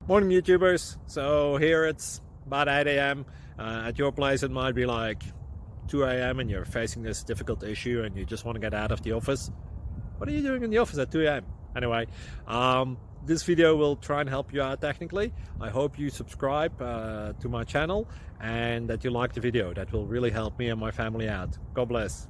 Morning YouTubers. So here it's about 8 a.m. At your place it might be like 2 a.m. and you're facing this difficult issue and you just want to get out of the office. What are you doing in the office at 2 a.m.? Anyway, this video will try and help you out technically. I hope you subscribe to my channel and that you like the video. That will really help me and my family out. God bless.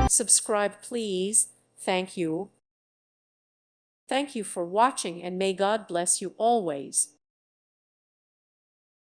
Subscribe, please. Thank you. Thank you for watching, and may God bless you always.